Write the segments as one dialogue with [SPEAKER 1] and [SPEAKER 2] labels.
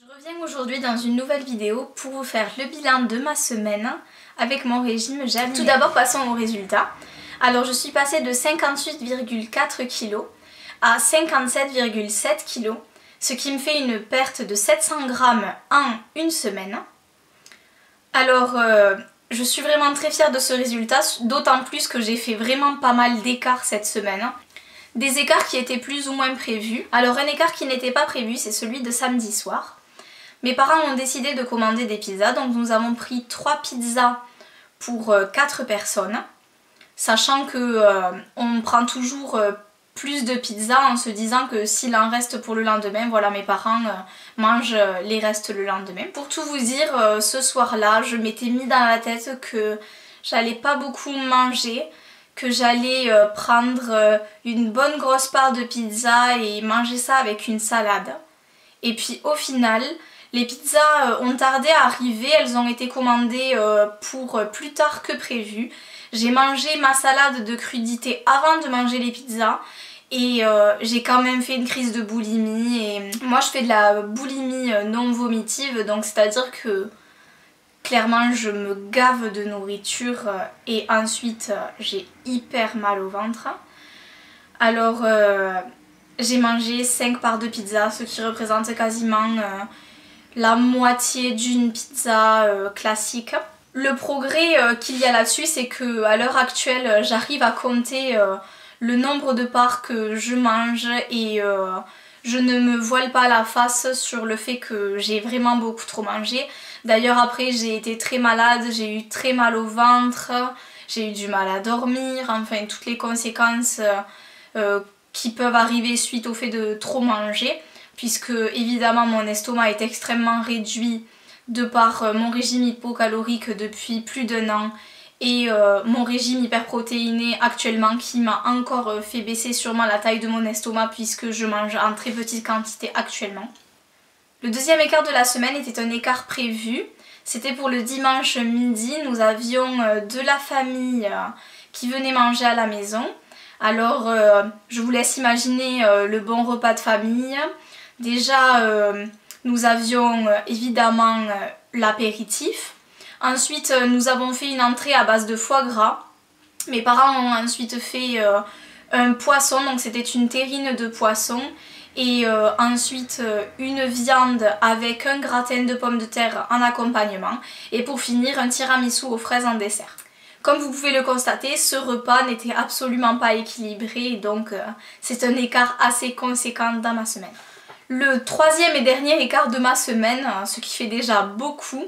[SPEAKER 1] Je reviens aujourd'hui dans une nouvelle vidéo pour vous faire le bilan de ma semaine avec mon régime Jamila. Tout d'abord passons aux résultats. Alors je suis passée de 58,4 kg à 57,7 kg, ce qui me fait une perte de 700 grammes en une semaine. Alors je suis vraiment très fière de ce résultat, d'autant plus que j'ai fait vraiment pas mal d'écarts cette semaine. Des écarts qui étaient plus ou moins prévus. Alors un écart qui n'était pas prévu, c'est celui de samedi soir. Mes parents ont décidé de commander des pizzas, donc nous avons pris 3 pizzas pour 4 personnes. Sachant que on prend toujours plus de pizzas en se disant que s'il en reste pour le lendemain, voilà, mes parents mangent les restes le lendemain. Pour tout vous dire, ce soir-là, je m'étais mis dans la tête que j'allais pas beaucoup manger, que j'allais prendre une bonne grosse part de pizza et manger ça avec une salade. Et puis au final, les pizzas ont tardé à arriver, elles ont été commandées pour plus tard que prévu. J'ai mangé ma salade de crudité avant de manger les pizzas et j'ai quand même fait une crise de boulimie. Et moi je fais de la boulimie non vomitive, donc c'est à dire que clairement je me gave de nourriture et ensuite j'ai hyper mal au ventre. Alors j'ai mangé 5 parts de pizza, ce qui représente quasiment la moitié d'une pizza classique. Le progrès qu'il y a là-dessus, c'est que à l'heure actuelle, j'arrive à compter le nombre de parts que je mange et je ne me voile pas la face sur le fait que j'ai vraiment beaucoup trop mangé. D'ailleurs après j'ai été très malade, j'ai eu très mal au ventre, j'ai eu du mal à dormir, enfin toutes les conséquences qui peuvent arriver suite au fait de trop manger, puisque évidemment mon estomac est extrêmement réduit de par mon régime hypocalorique depuis plus d'1 an et mon régime hyperprotéiné actuellement qui m'a encore fait baisser sûrement la taille de mon estomac puisque je mange en très petite quantité actuellement. Le deuxième écart de la semaine était un écart prévu, c'était pour le dimanche midi. Nous avions de la famille qui venait manger à la maison. Alors je vous laisse imaginer le bon repas de famille. Déjà nous avions évidemment l'apéritif. Ensuite nous avons fait une entrée à base de foie gras. Mes parents ont ensuite fait un poisson, donc c'était une terrine de poisson. Et ensuite une viande avec un gratin de pommes de terre en accompagnement. Et pour finir un tiramisu aux fraises en dessert. Comme vous pouvez le constater, ce repas n'était absolument pas équilibré, donc c'est un écart assez conséquent dans ma semaine. Le troisième et dernier écart de ma semaine, ce qui fait déjà beaucoup,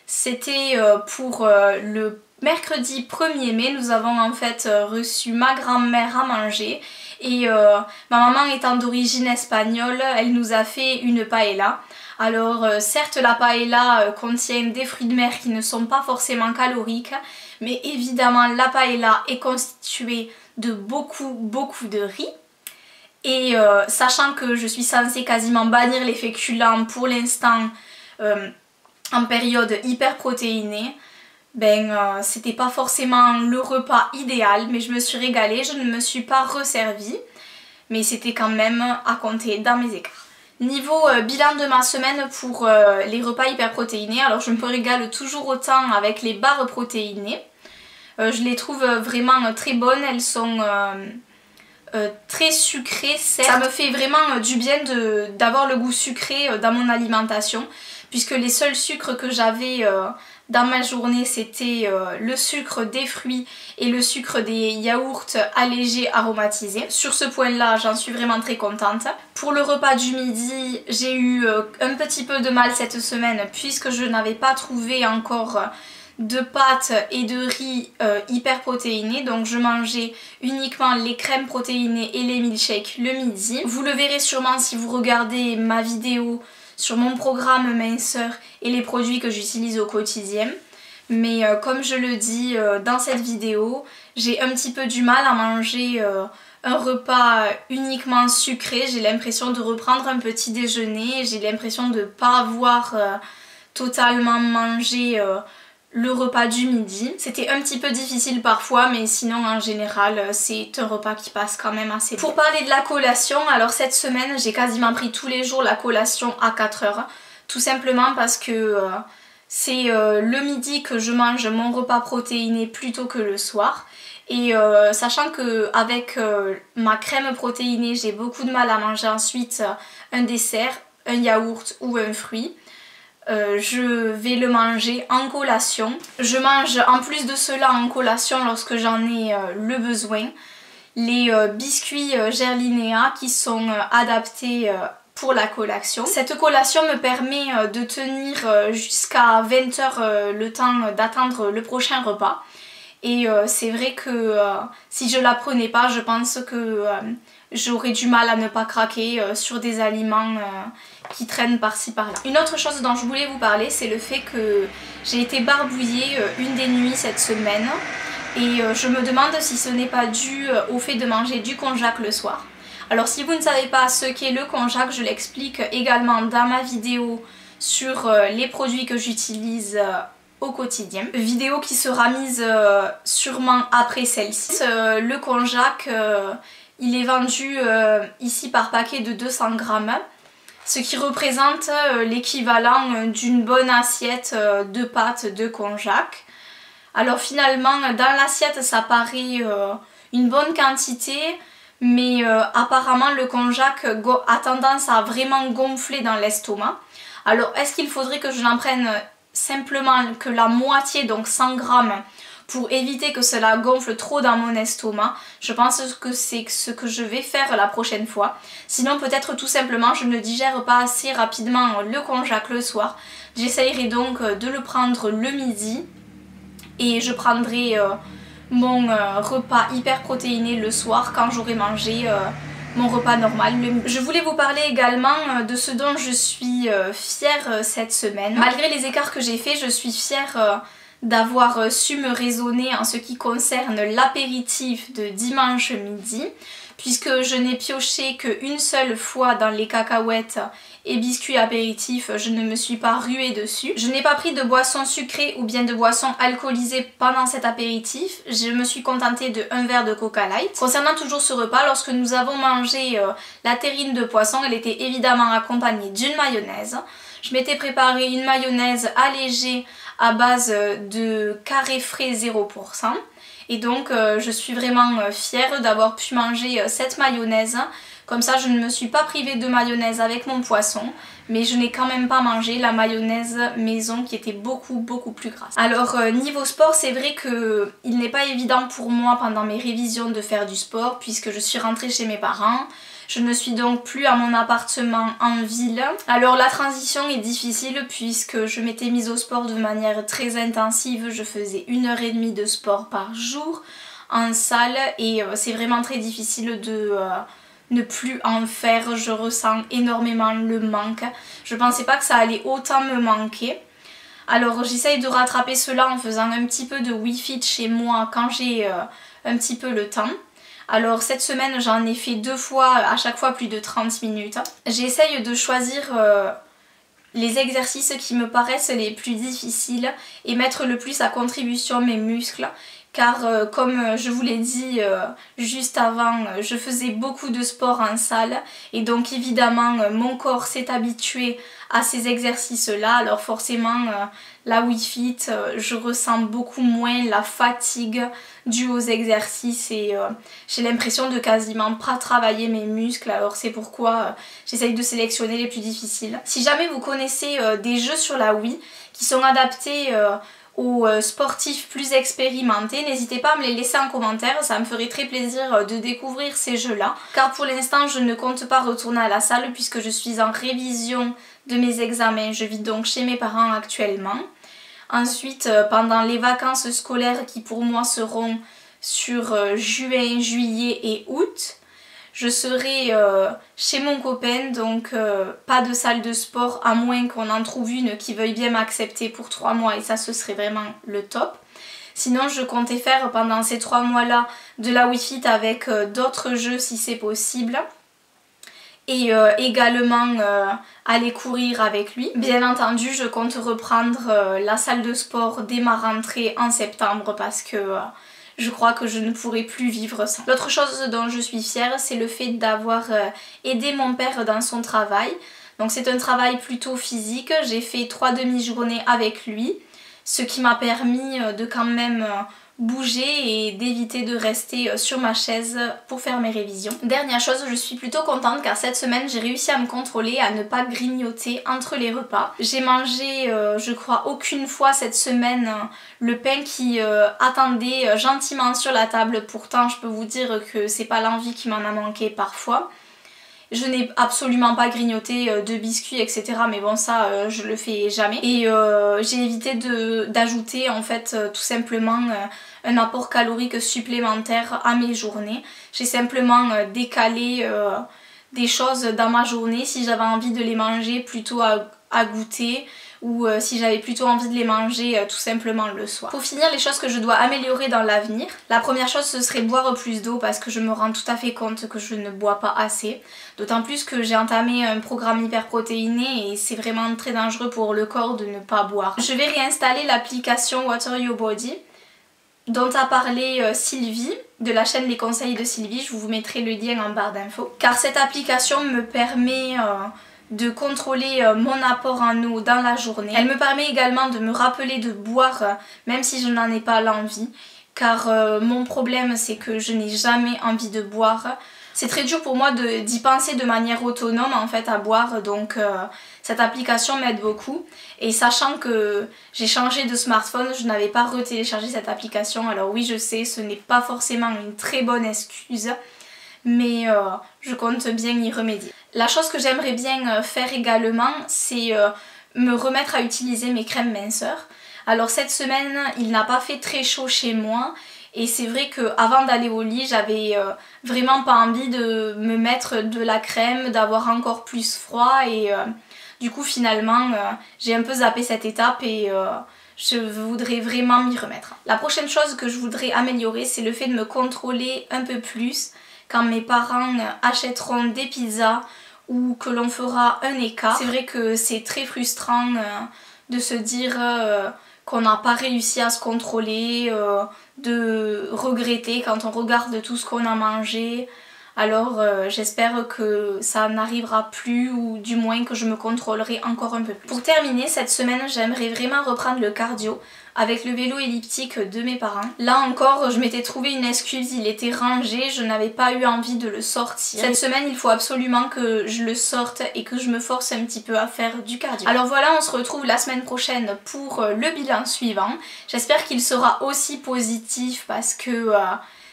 [SPEAKER 1] c'était pour le mercredi 1er mai. Nous avons en fait reçu ma grand-mère à manger et ma maman étant d'origine espagnole, elle nous a fait une paella. Alors certes la paella contient des fruits de mer qui ne sont pas forcément caloriques, mais évidemment la paella est constituée de beaucoup de riz. Et sachant que je suis censée quasiment bannir les féculents pour l'instant en période hyper protéinée, ben c'était pas forcément le repas idéal, mais je me suis régalée, je ne me suis pas resservie, mais c'était quand même à compter dans mes écarts. Niveau bilan de ma semaine pour les repas hyper protéinés, alors je me régale toujours autant avec les barres protéinées. Je les trouve vraiment très bonnes, elles sont très sucrées, certes. Ça me fait vraiment du bien d'avoir le goût sucré dans mon alimentation, puisque les seuls sucres que j'avais dans ma journée c'était le sucre des fruits et le sucre des yaourts allégés aromatisés. Sur ce point là j'en suis vraiment très contente. Pour le repas du midi j'ai eu un petit peu de mal cette semaine puisque je n'avais pas trouvé encore de pâtes et de riz hyper protéinés, donc je mangeais uniquement les crèmes protéinées et les milkshakes le midi. Vous le verrez sûrement si vous regardez ma vidéo sur mon programme minceur et les produits que j'utilise au quotidien. Mais comme je le dis dans cette vidéo, j'ai un petit peu du mal à manger un repas uniquement sucré. J'ai l'impression de reprendre un petit déjeuner, j'ai l'impression de ne pas avoir totalement mangé le repas du midi. C'était un petit peu difficile parfois, mais sinon en général c'est un repas qui passe quand même assez bien. Pour parler de la collation, alors cette semaine j'ai quasiment pris tous les jours la collation à 4 heures. Tout simplement parce que c'est le midi que je mange mon repas protéiné plutôt que le soir. Et sachant qu'avec ma crème protéinée, j'ai beaucoup de mal à manger ensuite un dessert, un yaourt ou un fruit. Je vais le manger en collation. Je mange en plus de cela en collation lorsque j'en ai le besoin. Les biscuits Gerlinéa qui sont adaptés pour la collation. Cette collation me permet de tenir jusqu'à 20 h le temps d'attendre le prochain repas. Et c'est vrai que si je la prenais pas, je pense que j'aurais du mal à ne pas craquer sur des aliments qui traînent par-ci par-là. Une autre chose dont je voulais vous parler, c'est le fait que j'ai été barbouillée une des nuits cette semaine. Et je me demande si ce n'est pas dû au fait de manger du konjac le soir. Alors si vous ne savez pas ce qu'est le konjac, je l'explique également dans ma vidéo sur les produits que j'utilise au quotidien. Vidéo qui sera mise sûrement après celle-ci. Le konjac, il est vendu ici par paquet de 200 grammes, ce qui représente l'équivalent d'une bonne assiette de pâtes de konjac. Alors finalement, dans l'assiette, ça paraît une bonne quantité, mais apparemment le konjac a tendance à vraiment gonfler dans l'estomac. Alors est-ce qu'il faudrait que je n'en prenne simplement que la moitié, donc 100 grammes, pour éviter que cela gonfle trop dans mon estomac? Je pense que c'est ce que je vais faire la prochaine fois. Sinon peut-être tout simplement je ne digère pas assez rapidement le konjac le soir. J'essayerai donc de le prendre le midi et je prendrai mon repas hyper protéiné le soir quand j'aurai mangé mon repas normal. Je voulais vous parler également de ce dont je suis fière cette semaine. Malgré les écarts que j'ai faits, je suis fière d'avoir su me raisonner en ce qui concerne l'apéritif de dimanche midi, puisque je n'ai pioché qu'une seule fois dans les cacahuètes et biscuits apéritifs, je ne me suis pas ruée dessus. Je n'ai pas pris de boisson sucrée ou bien de boisson alcoolisée pendant cet apéritif, je me suis contentée de 1 verre de Coca Light. Concernant toujours ce repas, lorsque nous avons mangé la terrine de poisson, elle était évidemment accompagnée d'une mayonnaise. Je m'étais préparé une mayonnaise allégée à base de carré frais 0%. Et donc je suis vraiment fière d'avoir pu manger cette mayonnaise. Comme ça je ne me suis pas privée de mayonnaise avec mon poisson, mais je n'ai quand même pas mangé la mayonnaise maison qui était beaucoup plus grasse. Alors niveau sport, c'est vrai que il n'est pas évident pour moi pendant mes révisions de faire du sport puisque je suis rentrée chez mes parents. Je ne suis donc plus à mon appartement en ville. Alors la transition est difficile puisque je m'étais mise au sport de manière très intensive. Je faisais 1h30 de sport par jour en salle et c'est vraiment très difficile de ne plus en faire. Je ressens énormément le manque. Je pensais pas que ça allait autant me manquer. Alors j'essaye de rattraper cela en faisant un petit peu de Wii-Fit chez moi quand j'ai un petit peu le temps. Alors cette semaine j'en ai fait 2 fois, à chaque fois plus de 30 minutes. J'essaye de choisir les exercices qui me paraissent les plus difficiles et mettre le plus à contribution mes muscles. Car comme je vous l'ai dit juste avant, je faisais beaucoup de sport en salle et donc évidemment mon corps s'est habitué à ces exercices là. Alors forcément la Wii Fit, je ressens beaucoup moins la fatigue due aux exercices et j'ai l'impression de quasiment pas travailler mes muscles. Alors c'est pourquoi j'essaye de sélectionner les plus difficiles. Si jamais vous connaissez des jeux sur la Wii qui sont adaptés aux sportifs plus expérimentés, n'hésitez pas à me les laisser en commentaire, ça me ferait très plaisir de découvrir ces jeux-là. Car pour l'instant, je ne compte pas retourner à la salle puisque je suis en révision de mes examens. Je vis donc chez mes parents actuellement. Ensuite, pendant les vacances scolaires qui pour moi seront sur juin, juillet et août, je serai chez mon copain, donc pas de salle de sport à moins qu'on en trouve une qui veuille bien m'accepter pour 3 mois et ça ce serait vraiment le top. Sinon je comptais faire pendant ces 3 mois là de la Wii Fit avec d'autres jeux si c'est possible. Et également aller courir avec lui. Bien entendu je compte reprendre la salle de sport dès ma rentrée en septembre parce que je crois que je ne pourrai plus vivre sans. L'autre chose dont je suis fière, c'est le fait d'avoir aidé mon père dans son travail. Donc c'est un travail plutôt physique, j'ai fait 3 demi-journées avec lui, ce qui m'a permis de quand même bouger et d'éviter de rester sur ma chaise pour faire mes révisions. Dernière chose, je suis plutôt contente car cette semaine j'ai réussi à me contrôler, à ne pas grignoter entre les repas. J'ai mangé, je crois, aucune fois cette semaine le pain qui attendait gentiment sur la table. Pourtant, je peux vous dire que c'est pas l'envie qui m'en a manqué parfois. Je n'ai absolument pas grignoté de biscuits, etc. Mais bon, ça, je le fais jamais. Et j'ai évité d'ajouter en fait tout simplement un apport calorique supplémentaire à mes journées. J'ai simplement décalé des choses dans ma journée si j'avais envie de les manger plutôt à goûter ou si j'avais plutôt envie de les manger tout simplement le soir. Pour finir, les choses que je dois améliorer dans l'avenir, la première chose ce serait boire plus d'eau parce que je me rends tout à fait compte que je ne bois pas assez. D'autant plus que j'ai entamé un programme hyperprotéiné et c'est vraiment très dangereux pour le corps de ne pas boire. Je vais réinstaller l'application Water Your Body dont a parlé Sylvie de la chaîne Les Conseils de Sylvie, je vous mettrai le lien en barre d'infos. Car cette application me permet de contrôler mon apport en eau dans la journée. Elle me permet également de me rappeler de boire même si je n'en ai pas l'envie. Car mon problème c'est que je n'ai jamais envie de boire. C'est très dur pour moi d'y penser de manière autonome en fait à boire, donc cette application m'aide beaucoup. Et sachant que j'ai changé de smartphone, je n'avais pas retéléchargé cette application. Alors oui, je sais, ce n'est pas forcément une très bonne excuse, mais je compte bien y remédier. La chose que j'aimerais bien faire également, c'est me remettre à utiliser mes crèmes minceurs. Alors cette semaine, il n'a pas fait très chaud chez moi. Et c'est vrai qu'avant d'aller au lit, j'avais vraiment pas envie de me mettre de la crème, d'avoir encore plus froid et du coup finalement j'ai un peu zappé cette étape et je voudrais vraiment m'y remettre. La prochaine chose que je voudrais améliorer, c'est le fait de me contrôler un peu plus quand mes parents achèteront des pizzas ou que l'on fera un écart. C'est vrai que c'est très frustrant de se dire qu'on n'a pas réussi à se contrôler, de regretter quand on regarde tout ce qu'on a mangé. Alors j'espère que ça n'arrivera plus ou du moins que je me contrôlerai encore un peu plus. Pour terminer, cette semaine j'aimerais vraiment reprendre le cardio avec le vélo elliptique de mes parents. Là encore je m'étais trouvé une excuse, il était rangé, je n'avais pas eu envie de le sortir. Cette semaine il faut absolument que je le sorte et que je me force un petit peu à faire du cardio. Alors voilà, on se retrouve la semaine prochaine pour le bilan suivant. J'espère qu'il sera aussi positif parce que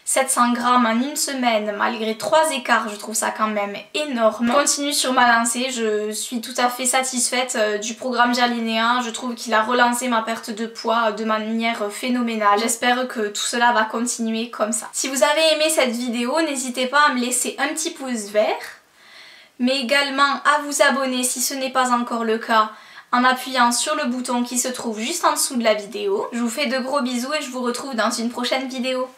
[SPEAKER 1] 700 grammes en une semaine, malgré 3 écarts, je trouve ça quand même énorme. Je continue sur ma lancée, je suis tout à fait satisfaite du programme Gerlinéa. Je trouve qu'il a relancé ma perte de poids de manière phénoménale. J'espère que tout cela va continuer comme ça. Si vous avez aimé cette vidéo, n'hésitez pas à me laisser un petit pouce vert, mais également à vous abonner si ce n'est pas encore le cas, en appuyant sur le bouton qui se trouve juste en dessous de la vidéo. Je vous fais de gros bisous et je vous retrouve dans une prochaine vidéo.